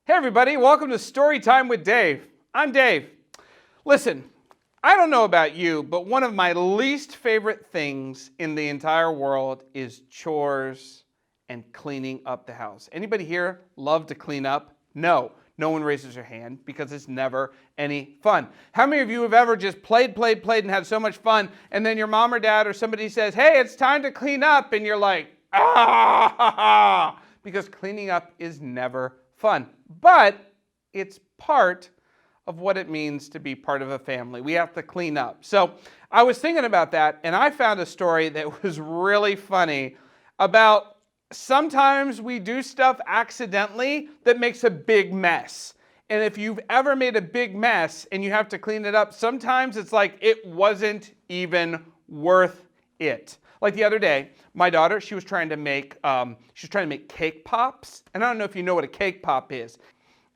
Hey everybody, welcome to Storytime with Dave. I'm Dave. Listen, I don't know about you, but one of my least favorite things in the entire world is chores and cleaning up the house. Anybody here love to clean up? No one raises their hand because it's never any fun. How many of you have ever just played and had so much fun, and then your mom or dad or somebody says, hey, it's time to clean up, and you're like, because cleaning up is never fun. But it's part of what it means to be part of a family. We have to clean up. So I was thinking about that, and I found a story that was really funny about sometimes we do stuff accidentally that makes a big mess. And if you've ever made a big mess and you have to clean it up, sometimes it's like it wasn't even worth it. Like the other day, my daughter, she was trying to make cake pops. And I don't know if you know what a cake pop is.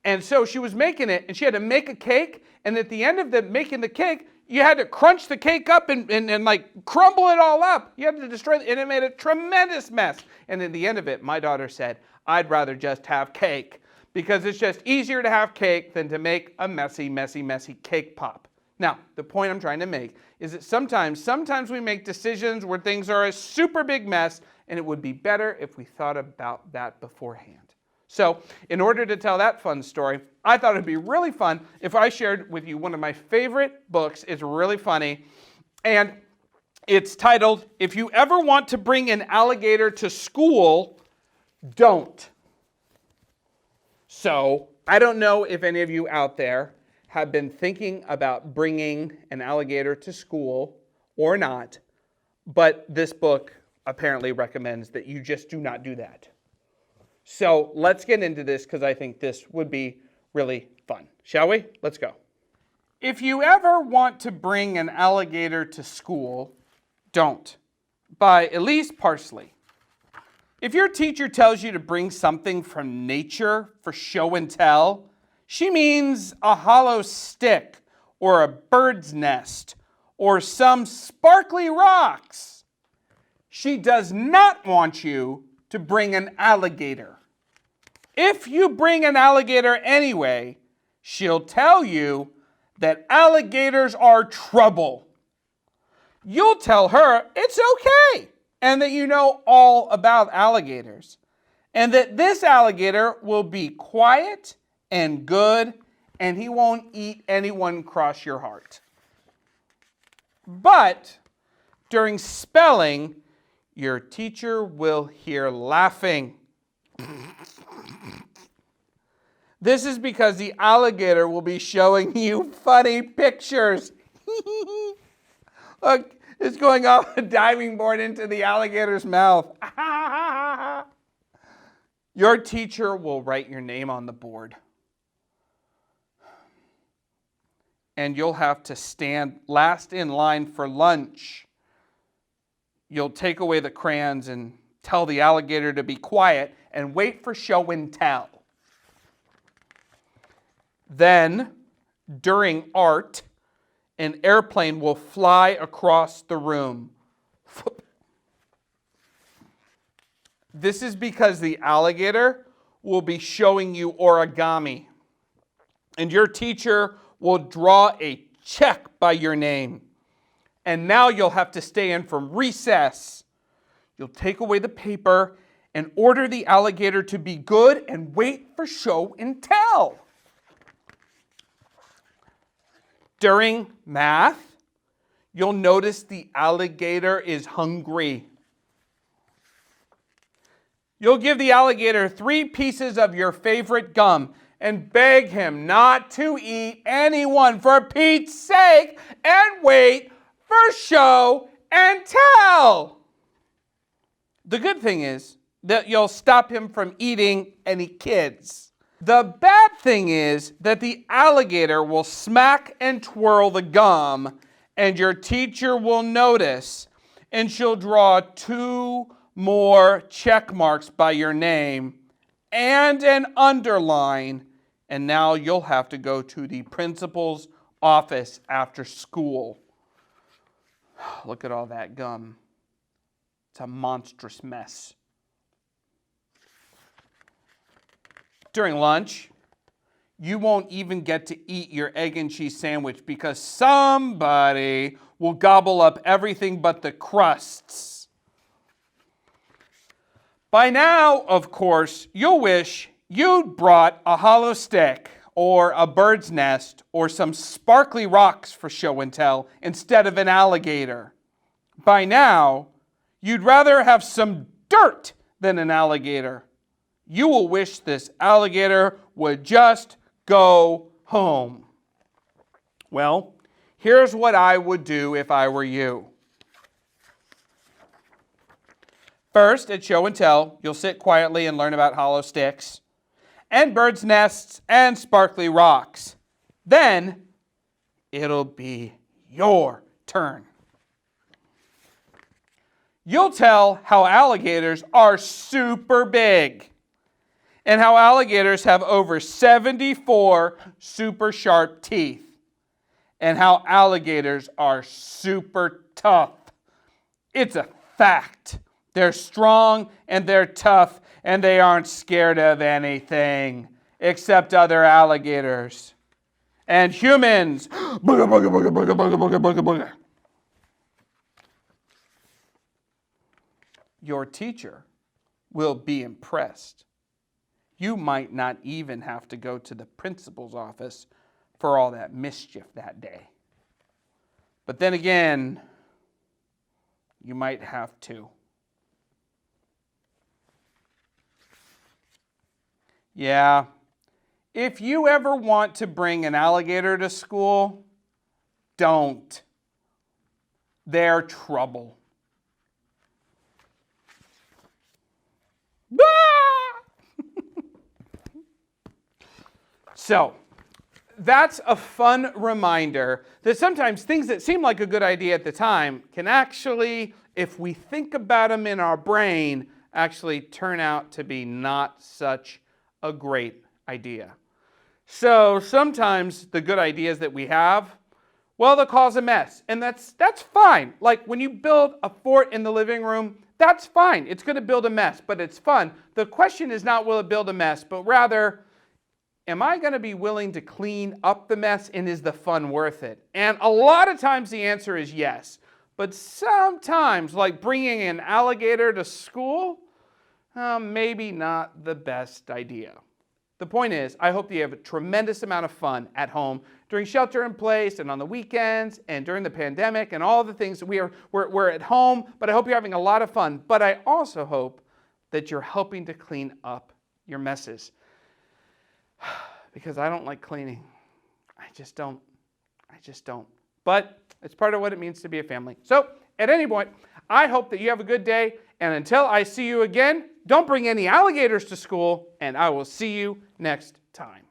And so she was making it, and she had to make a cake. And at the end of making the cake, you had to crunch the cake up and like crumble it all up. You had to destroy it, and it made a tremendous mess. And at the end of it, my daughter said, I'd rather just have cake because it's just easier to have cake than to make a messy cake pop. Now, the point I'm trying to make is that sometimes we make decisions where things are a super big mess, and it would be better if we thought about that beforehand. So, in order to tell that fun story, I thought it'd be really fun if I shared with you one of my favorite books. It's really funny, and it's titled, If You Ever Want to Bring an Alligator to School, Don't. So, I don't know if any of you out there have been thinking about bringing an alligator to school or not, but this book apparently recommends that you just do not do that. So let's get into this because I think this would be really fun. Shall we? Let's go. If you ever want to bring an alligator to school, don't. By Elise, Parsley. If your teacher tells you to bring something from nature for show and tell, she means a hollow stick or a bird's nest or some sparkly rocks. She does not want you to bring an alligator. If you bring an alligator anyway, she'll tell you that alligators are trouble. You'll tell her it's okay and that you know all about alligators and that this alligator will be quiet and good, and he won't eat anyone cross your heart. But during spelling, your teacher will hear laughing. This is because the alligator will be showing you funny pictures. Look, it's going off a diving board into the alligator's mouth. Your teacher will write your name on the board. And you'll have to stand last in line for lunch. You'll take away the crayons and tell the alligator to be quiet and wait for show and tell. Then, during art, an airplane will fly across the room. This is because the alligator will be showing you origami. And your teacher will draw a check by your name. And now you'll have to stay in from recess. You'll take away the paper and order the alligator to be good and wait for show and tell. During math, you'll notice the alligator is hungry. You'll give the alligator 3 pieces of your favorite gum and beg him not to eat anyone for Pete's sake and wait for show and tell. The good thing is that you'll stop him from eating any kids. The bad thing is that the alligator will smack and twirl the gum, and your teacher will notice, and she'll draw 2 more check marks by your name and an underline, and now you'll have to go to the principal's office after school. Look at all that gum. It's a monstrous mess. During lunch, you won't even get to eat your egg and cheese sandwich because somebody will gobble up everything but the crusts. By now, of course, you'll wish you'd brought a hollow stick or a bird's nest or some sparkly rocks for show and tell instead of an alligator. By now, you'd rather have some dirt than an alligator. You will wish this alligator would just go home. Well, here's what I would do if I were you. First, at show and tell, you'll sit quietly and learn about hollow sticks and birds' nests and sparkly rocks. Then, it'll be your turn. You'll tell how alligators are super big and how alligators have over 74 super sharp teeth and how alligators are super tough. It's a fact. They're strong and they're tough and they aren't scared of anything except other alligators and humans. Booga, booga, booga, booga, booga, booga, booga, booga. Your teacher will be impressed. You might not even have to go to the principal's office for all that mischief that day. But then again, you might have to. Yeah, if you ever want to bring an alligator to school, don't. They're trouble. So, that's a fun reminder that sometimes things that seem like a good idea at the time can actually, if we think about them in our brain, actually turn out to be not such a great idea. So sometimes the good ideas that we have, well, they'll cause a mess. And that's fine. Like when you build a fort in the living room, that's fine. It's going to build a mess, but it's fun. The question is not will it build a mess, but rather, am I going to be willing to clean up the mess and is the fun worth it? And a lot of times the answer is yes. But sometimes, like bringing an alligator to school, maybe not the best idea. The point is, I hope that you have a tremendous amount of fun at home during shelter in place and on the weekends and during the pandemic and all the things that we're at home, but I hope you're having a lot of fun. But I also hope that you're helping to clean up your messes. Because I don't like cleaning. I just don't. But it's part of what it means to be a family. So, at any point, I hope that you have a good day. And until I see you again, don't bring any alligators to school, and I will see you next time.